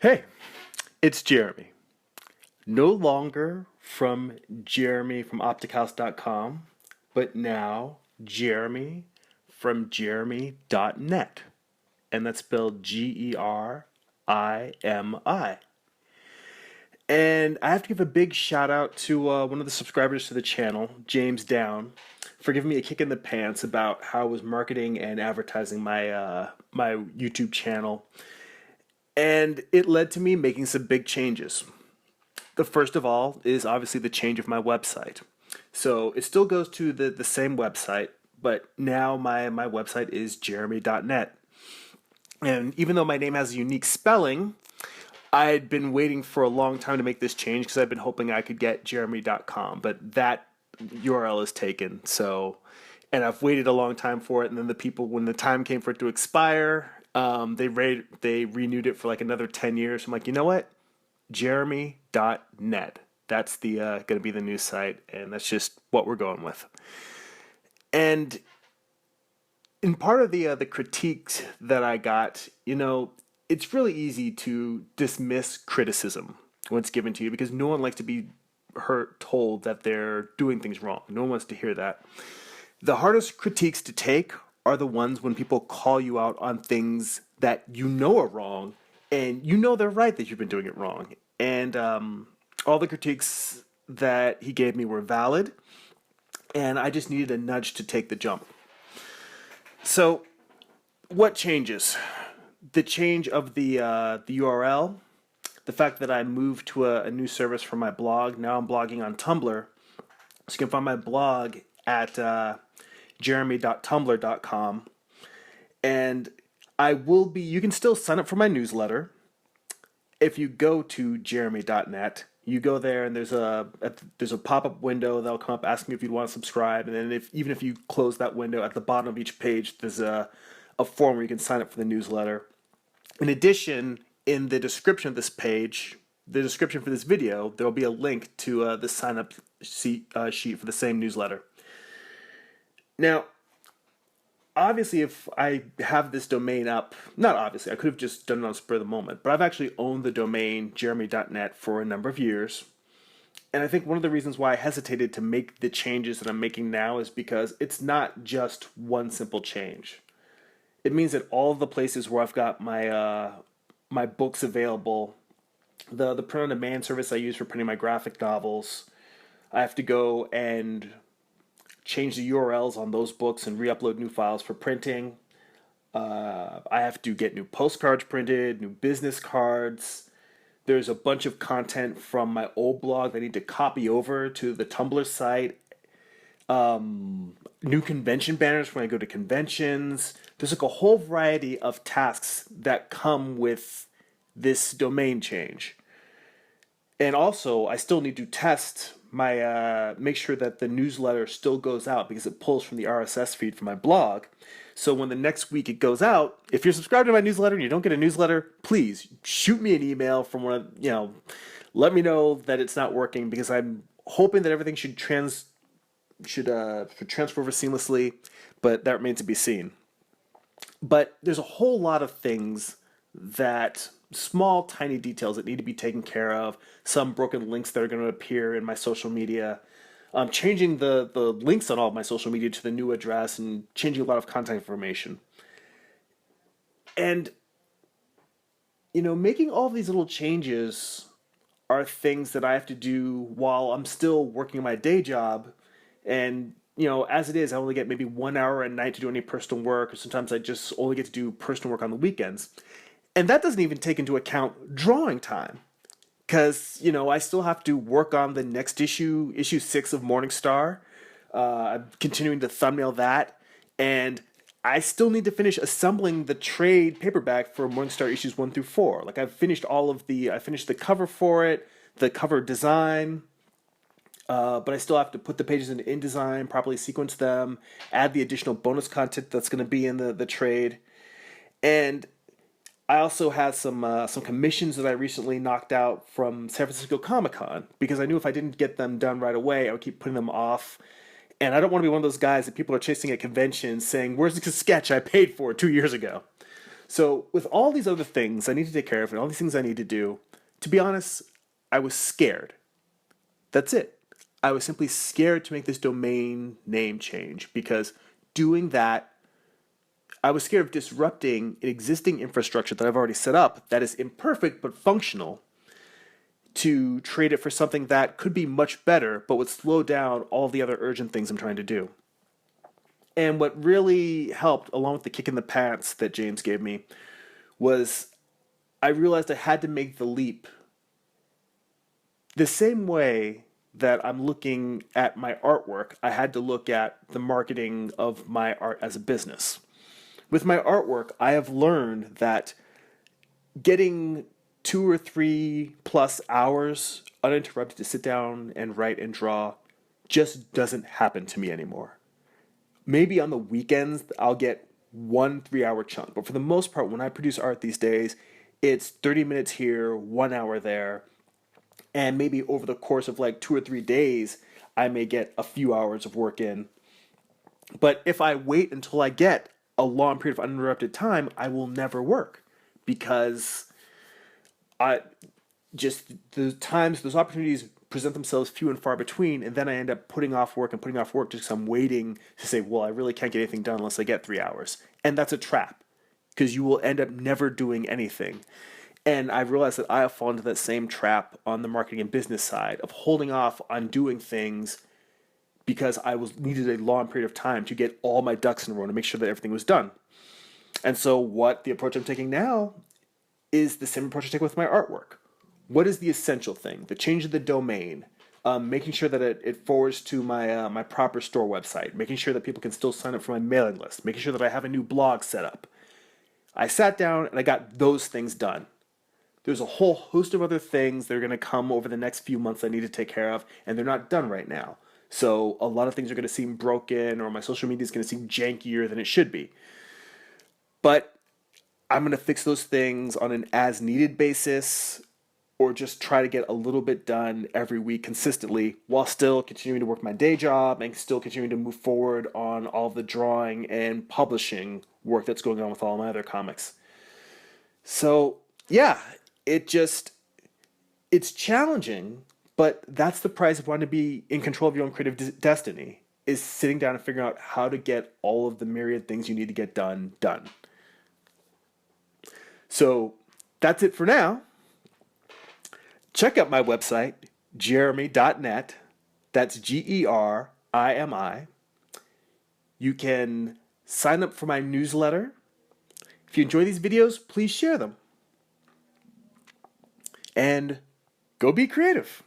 Hey, it's Jeremy. No longer from Jeremy from OpticHouse.com, but now Jeremy from Jeremy.net. And that's spelled Gerimi. And I have to give a big shout out to one of the subscribers to the channel, James Down, for giving me a kick in the pants about how I was marketing and advertising my YouTube channel. And it led to me making some big changes. The first of all is obviously the change of my website. So it still goes to the same website, but now my website is jeremy.net. And even though my name has a unique spelling, I'd been waiting for a long time to make this change because I've been hoping I could get jeremy.com, but that URL is taken. So, and I've waited a long time for it. And then the people, when the time came for it to expire, they renewed it for like another 10 years. I'm like, you know what? Jeremy.net. That's the going to be the new site, and that's just what we're going with. And in part of the critiques that I got, it's really easy to dismiss criticism when it's given to you because no one likes to be told that they're doing things wrong. No one wants to hear that. The hardest critiques to take are the ones when people call you out on things that you know are wrong and you know they're right that you've been doing it wrong. And all the critiques that he gave me were valid, and I just needed a nudge to take the jump. So, what changes? The change of the URL, the fact that I moved to a new service for my blog. Now I'm blogging on Tumblr, so you can find my blog at jeremy.tumblr.com, and you can still sign up for my newsletter. If you go to jeremy.net, you go there and there's a pop-up window that'll come up asking if you'd want to subscribe, and then even if you close that window, at the bottom of each page there's a form where you can sign up for the newsletter. In addition, in the description of this page, the description for this video, there will be a link to the sign-up sheet for the same newsletter. Now, obviously, if I have this domain up, not obviously, I could have just done it on spur of the moment, but I've actually owned the domain jeremy.net for a number of years. And I think one of the reasons why I hesitated to make the changes that I'm making now is because it's not just one simple change. It means that all of the places where I've got my books available, the print-on-demand service I use for printing my graphic novels, I have to go and change the URLs on those books and re-upload new files for printing. I have to get new postcards printed, new business cards. There's a bunch of content from my old blog that I need to copy over to the Tumblr site. New convention banners when I go to conventions. There's like a whole variety of tasks that come with this domain change. And also, I still need to test make sure that the newsletter still goes out because it pulls from the RSS feed for my blog. So when the next week it goes out, if you're subscribed to my newsletter and you don't get a newsletter, please shoot me an email let me know that it's not working because I'm hoping that everything should transfer over seamlessly, but that remains to be seen. But there's a whole lot of things small, tiny details that need to be taken care of, some broken links that are going to appear in my social media, changing the links on all of my social media to the new address, and changing a lot of contact information. And, making all of these little changes are things that I have to do while I'm still working my day job. And, as it is, I only get maybe 1 hour at night to do any personal work, or sometimes I just only get to do personal work on the weekends. And that doesn't even take into account drawing time. Because, I still have to work on the next issue 6 of Morning Star. I'm continuing to thumbnail that. And I still need to finish assembling the trade paperback for Morning Star issues 1 through 4. Like, I finished the cover for it, the cover design. But I still have to put the pages into InDesign, properly sequence them, add the additional bonus content that's going to be in the trade. And I also had some commissions that I recently knocked out from San Francisco Comic-Con because I knew if I didn't get them done right away, I would keep putting them off. And I don't want to be one of those guys that people are chasing at conventions saying, "Where's the sketch I paid for 2 years ago?" So with all these other things I need to take care of and all these things I need to do, to be honest, I was scared. That's it. I was simply scared to make this domain name change because doing that, I was scared of disrupting an existing infrastructure that I've already set up that is imperfect but functional to trade it for something that could be much better but would slow down all the other urgent things I'm trying to do. And what really helped, along with the kick in the pants that James gave me, was I realized I had to make the leap the same way that I'm looking at my artwork. I had to look at the marketing of my art as a business. With my artwork, I have learned that getting 2 or 3 plus hours uninterrupted to sit down and write and draw just doesn't happen to me anymore. Maybe on the weekends I'll get 1 3 hour chunk, but for the most part, when I produce art these days, it's 30 minutes here, 1 hour there, and maybe over the course of like 2 or 3 days, I may get a few hours of work in. But if I wait until I get a long period of uninterrupted time, I will never work because I just those opportunities present themselves few and far between, and then I end up putting off work and putting off work just because I'm waiting to say, well, I really can't get anything done unless I get 3 hours. And that's a trap because you will end up never doing anything. And I've realized that I have fallen into that same trap on the marketing and business side of holding off on doing things because I was needed a long period of time to get all my ducks in a row to make sure that everything was done. And so what the approach I'm taking now is the same approach I take with my artwork. What is the essential thing? The change of the domain, making sure that it forwards to my proper store website, making sure that people can still sign up for my mailing list, making sure that I have a new blog set up. I sat down and I got those things done. There's a whole host of other things that are going to come over the next few months I need to take care of, and they're not done right now. So a lot of things are going to seem broken, or my social media is going to seem jankier than it should be. But I'm going to fix those things on an as-needed basis, or just try to get a little bit done every week consistently while still continuing to work my day job and still continuing to move forward on all the drawing and publishing work that's going on with all my other comics. So, yeah, it's challenging, but that's the price of wanting to be in control of your own creative destiny, is sitting down and figuring out how to get all of the myriad things you need to get done. So that's it for now. Check out my website, jeremy.net. That's GERIMI. You can sign up for my newsletter. If you enjoy these videos, please share them. And go be creative.